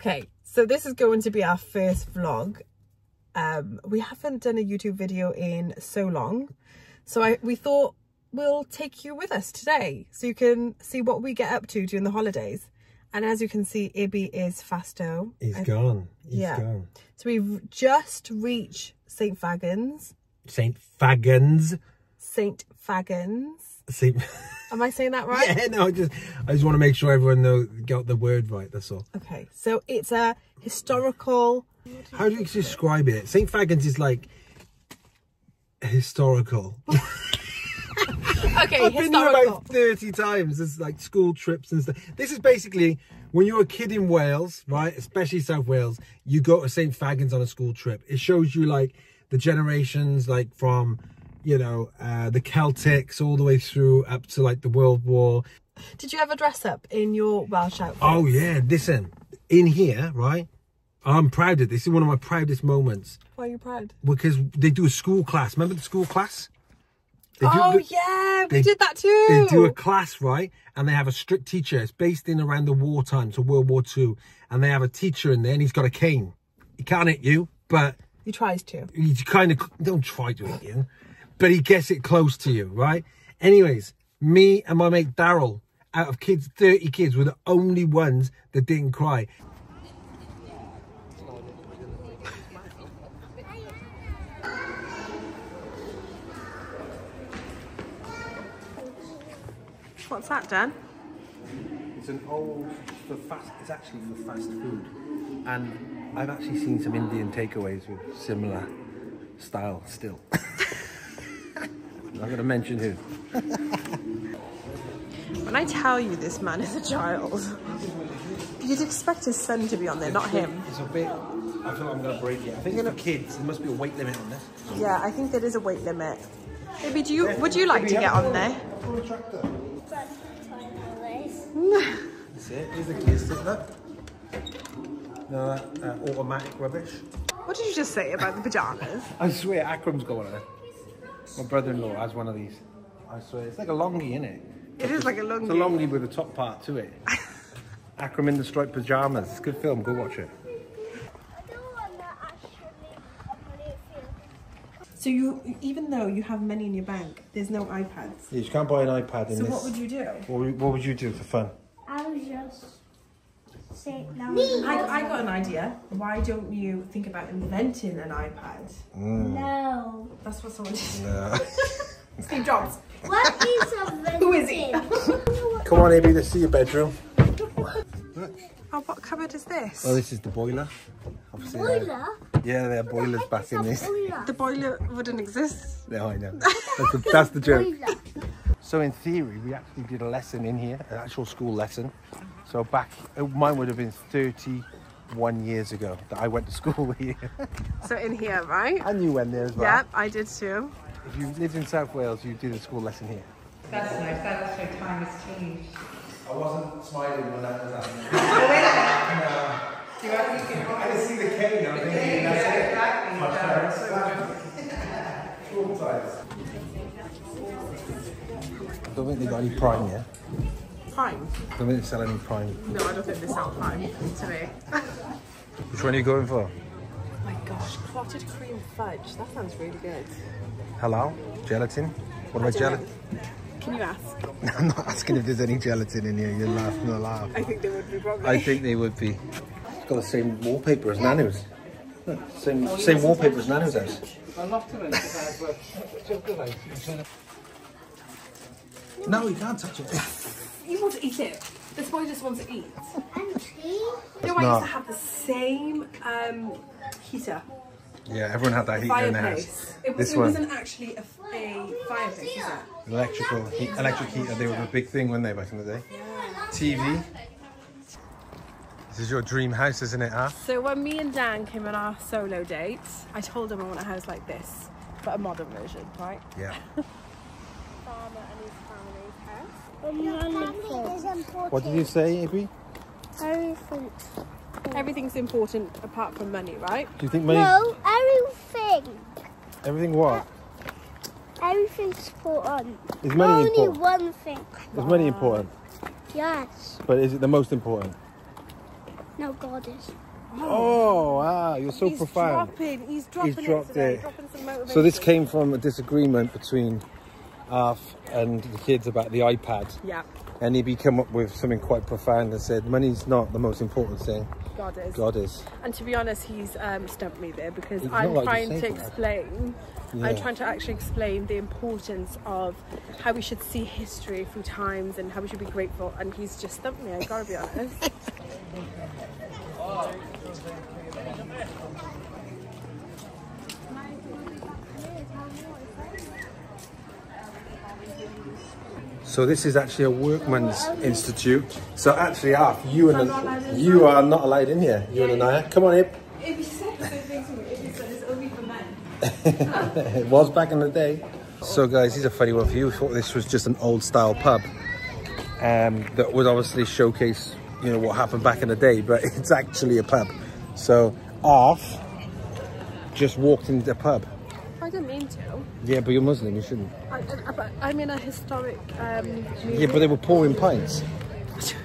Okay, so this is going to be our first vlog. We haven't done a YouTube video in so long, so we thought we'll take you with us today so you can see what we get up to during the holidays. And as you can see, Ibby is fasto. He's gone. He's gone. So we've just reached St. Fagans. St. Fagans. St. Fagans. St. Am I saying that right? Yeah, no, I just want to make sure everyone got the word right, that's all. Okay, so it's a historical... How do you describe it? St. Fagans is like historical. Okay, I've been here about 30 times. There's like school trips and stuff. This is basically when you're a kid in Wales, right? Especially South Wales, you go to St. Fagans on a school trip. It shows you like the generations, like from, you know, the Celtics all the way through up to like the World War. Did you ever dress up in your Welsh outfit? Oh yeah, listen, in here, right? I'm proud of this. This is one of my proudest moments. Why are you proud? Because they do a school class. Remember the school class? Yeah, we did that too. They do a class, right? And they have a strict teacher. It's based in around the wartime, so World War II. And they have a teacher in there and he's got a cane. He can't hit you, but... He tries to. He kind of... Don't try to hit you. But he gets it close to you, right? Anyways, me and my mate Daryl, out of 30 kids, were the only ones that didn't cry. What's that, Dan? It's an old, it's actually for fast food. And I've actually seen some Indian takeaways with similar style still. I'm not going to mention who. When I tell you this man is a child, you'd expect his son to be on there, not him. It's a bit, I feel like I'm going to break it. I think it's for kids. There must be a weight limit on this. Yeah, I think there is a weight limit. Maybe would you like to get on there? That's it. Here's the gear stick, look. No, automatic rubbish. What did you just say about the pyjamas? I swear, Akram's got one of them. My brother-in-law has one of these. I swear, it's like a longie, isn't it? It is like a longie. It's a longie with a top part to it. Akram in the striped pyjamas. It's a good film. Go watch it. So even though you have money in your bank, there's no iPads. Yeah, you can't buy an iPad in this. So what would you do? What would you do for fun? I would just sit down. I got an idea. Why don't you think about inventing an iPad? No. That's what someone did. No. Steve Jobs. What is inventing? Who is he? Come on, Abby, let's see your bedroom. Look. Oh, what cupboard is this? Oh, this is the boiler. Obviously, Boiler? yeah, there are boilers back in this. The boiler wouldn't exist. No, I know. That's the joke. Boiler. So in theory, we actually did a lesson in here, an actual school lesson. So back, mine would have been 31 years ago that I went to school here. So in here, right? And you went there as well. Yep, I did too. If you lived in South Wales, you did a school lesson here. That's nice. That also time has changed. I wasn't smiling when that was happening. Oh, wait. Do you want to get I didn't see the cane. I'm thinking, that's it. Exactly. Traumatized. I don't think they got any prime yet. Prime? I don't think they sell any prime. No, I don't think they sell prime to me. Which one are you going for? Oh my gosh, clotted cream fudge. That sounds really good. Halal? Gelatin? What about gelatin? Can you ask? I'm not asking if there's any gelatin in here. You're laughing a laugh. I think they would be probably. I think they would be. It's got the same wallpaper as Nanu's. Look, same wallpaper as Nanu's house. A lot of it, but just good. No, you can't touch it. You want to eat it. This boy just wants to eat. And tea? You know, I used to have the same heater. Yeah, everyone had that heater in their house. It wasn't actually a fireplace, was it? Electric heater, they were a big thing, weren't they, back in the day? Yeah. TV. This is your dream house, isn't it, huh? So when me and Dan came on our solo date, I told him I want a house like this, but a modern version, right? Yeah. Farmer and his family's house. What did you say, Ibby? Everything. Everything's important apart from money, right? Do you think money... No, everything. Everything what? Everything's important. Is money Only important? one thing. Is money important? Yes. But is it the most important? No, goddess. Oh, wow, you're so profound. He's dropping He's dropped today, it. dropping some motivation. So this came from a disagreement between Arf and the kids about the iPad. Yeah. And he come up with something quite profound and said, money's not the most important thing. God is. God is. And to be honest, he's stumped me there because It's I'm not like trying you to say that. explain. Yeah. I'm trying to actually explain the importance of how we should see history through times and how we should be grateful. And he's just stumped me, I gotta be honest. So this is actually a workman's institute. So actually, Arf, you are not allowed in here. You and Anaya. Come on, Ib. If you said the same thing to me, if you said it's only for men. It was back in the day. So guys, here's a funny one for you. We thought this was just an old style pub that would obviously showcase, you know, what happened back in the day, but it's actually a pub. So Arf just walked into the pub. I don't mean to. Yeah, but you're Muslim, you shouldn't. But I'm in a historic Yeah, but they were pouring pints.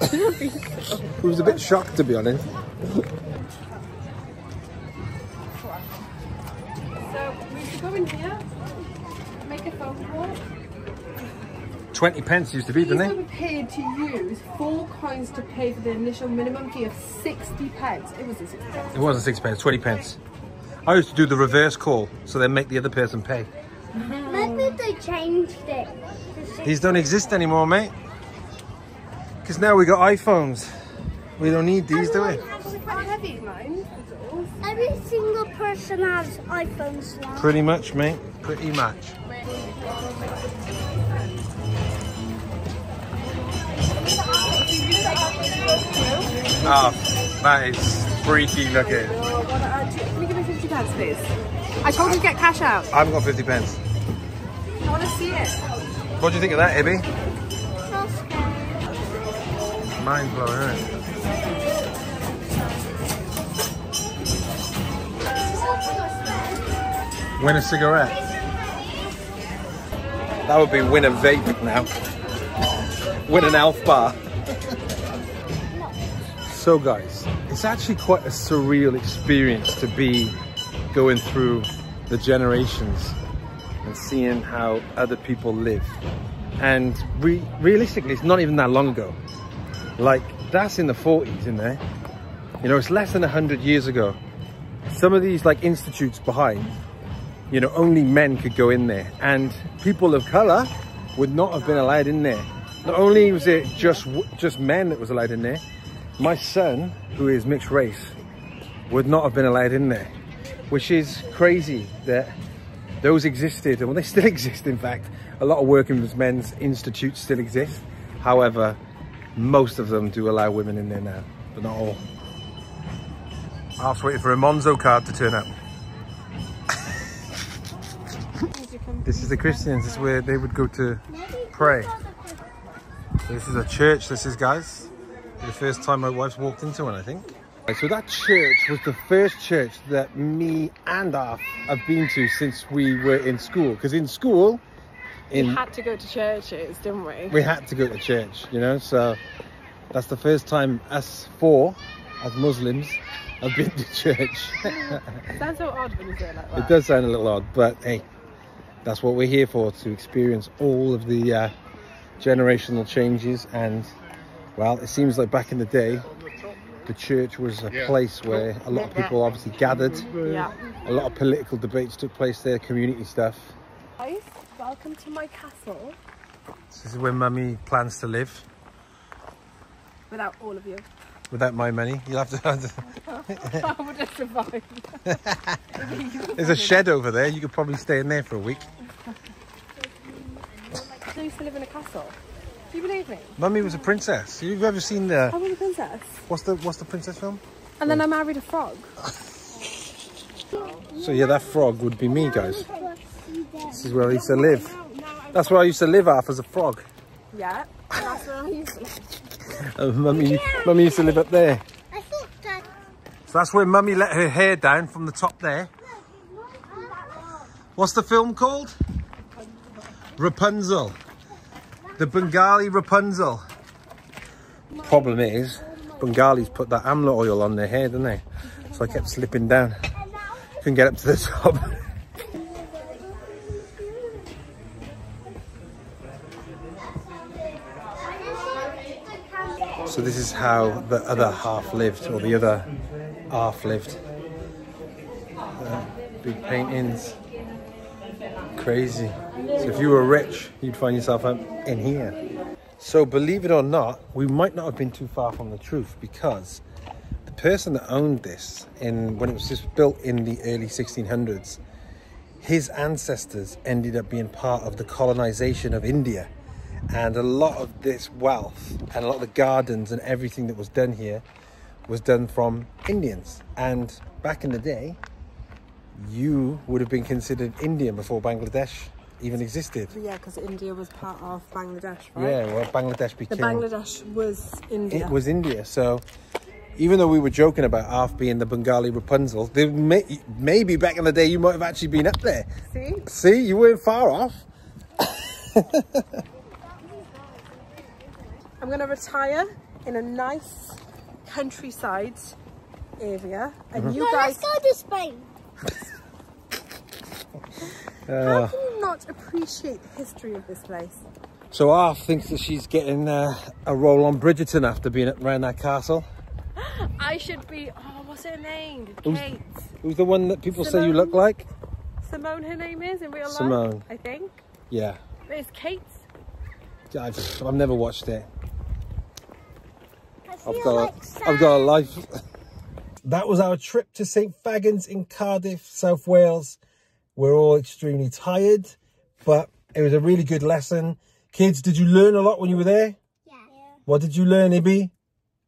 It was a bit shocked, to be honest. So we should go in here, make a phone call. 20 pence used to be, didn't These they? were paid to use 4 coins to pay for the initial minimum fee of 60 pence. It was a 60 pence. It wasn't 6 pence, 20 pence. I used to do the reverse call, so then make the other person pay. Maybe they changed it. These don't exist anymore, mate. Because now we got iPhones. We don't need these, do we? Actually quite heavy, mine. Every single person has iPhones now. Pretty much, mate. Pretty much. Oh, that is freaky looking. Can you give me 50 pence, please? I told you to get cash out. I haven't got 50 pence. I want to see it. What do you think of that, Ibby? So scary. Mind blowing, isn't it? Win a cigarette. That would be win a vape now. Win an Elf bar. So guys, it's actually quite a surreal experience to be going through the generations and seeing how other people live. And realistically, it's not even that long ago. Like, that's in the 40s in there. You know, it's less than 100 years ago. Some of these like institutes behind, you know, only men could go in there, and people of colour would not have been allowed in there. Not only was it just men that was allowed in there, my son, who is mixed race, would not have been allowed in there, which is crazy that those existed, and well, they still exist. In fact, a lot of working men's institutes still exist. However, most of them do allow women in there now, but not all. I was waiting for a Monzo card to turn up. This is the Christians. This is where they would go to pray. So this is a church. This is, guys, the first time my wife's walked into one, I think. So that church was the first church that me and Arf have been to since we were in school. Because in school, We had to go to churches, didn't we? we had to go to church, you know. So that's the first time us four, as Muslims, have been to church. It sounds so odd when you say it like that. It does sound a little odd, but hey, that's what we're here for, to experience all of the generational changes. And well, it seems like back in the day, the church was a place where a lot of people obviously gathered. Yeah. A lot of political debates took place there, community stuff. Guys, welcome to my castle. This is where Mummy plans to live. Without all of you. Without my money, you'll have to... How would I survive? There's a shed over there, you could probably stay in there for a week. I used to live in a castle. Do you believe me? Mummy was a princess. You've ever seen the... I was a princess. What's the princess film? And then I married a frog. So yeah, that frog would be me, guys. This is where I used to live. That's where I used to live off, as a frog. Yeah, that's where I used to live. Mummy used to live up there. I thought that. So that's where Mummy let her hair down from the top there. What's the film called? Rapunzel. The Bengali Rapunzel. Problem is, Bengalis put that amla oil on their hair, didn't they? So I kept slipping down. Couldn't get up to the top. So this is how the other half lived, or the other half lived. Big paintings. Crazy. So if you were rich, you'd find yourself up in here. So believe it or not, we might not have been too far from the truth, because the person that owned this when it was just built in the early 1600s, his ancestors ended up being part of the colonization of India. And a lot of this wealth and a lot of the gardens and everything that was done here was done from Indians. And back in the day, you would have been considered Indian before Bangladesh even existed. Yeah, because India was part of Bangladesh, right? Yeah, well, Bangladesh became... The Bangladesh was India. It was India. So even though we were joking about half being the Bengali Rapunzel, maybe back in the day you might have actually been up there. See? See, you weren't far off. I'm going to retire in a nice countryside area, and you guys... Let's go to Spain. How can you not appreciate the history of this place? So Arf thinks that she's getting a roll on Bridgerton after being around that castle. I should be... Oh, what's her name? Kate. Who's the one that people say you Simone? look like? Simone, her name is, in real life? Simone. I think. Yeah. It's Kate. I've never watched it. I've got a life. That was our trip to St Fagans in Cardiff, South Wales. We're all extremely tired, but it was a really good lesson. Kids, did you learn a lot when you were there? Yeah. What did you learn, Ibby?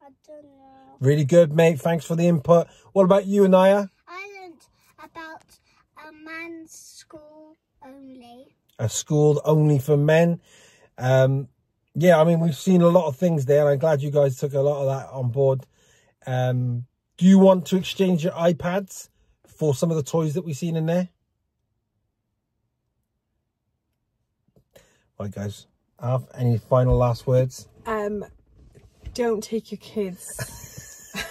I don't know. Really good, mate. Thanks for the input. What about you, Anaya? I learned about a man's school only. A school only for men. Yeah, I mean, we've seen a lot of things there. I'm glad you guys took a lot of that on board. Do you want to exchange your iPads for some of the toys that we've seen in there? Right, guys. Alf, any final last words? Don't take your kids.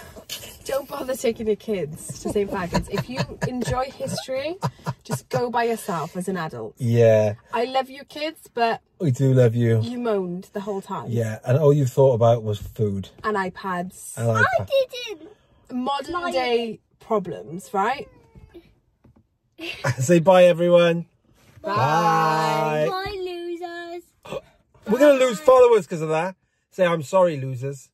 Don't bother taking your kids to St. Fagans. If you enjoy history, just go by yourself as an adult. Yeah. I love you kids, but... We do love you. You moaned the whole time. Yeah, and all you thought about was food. And iPads. And I didn't. Modern day problems, right? Say bye, everyone. Bye. Bye, losers. We're going to lose followers because of that. Say, I'm sorry, losers.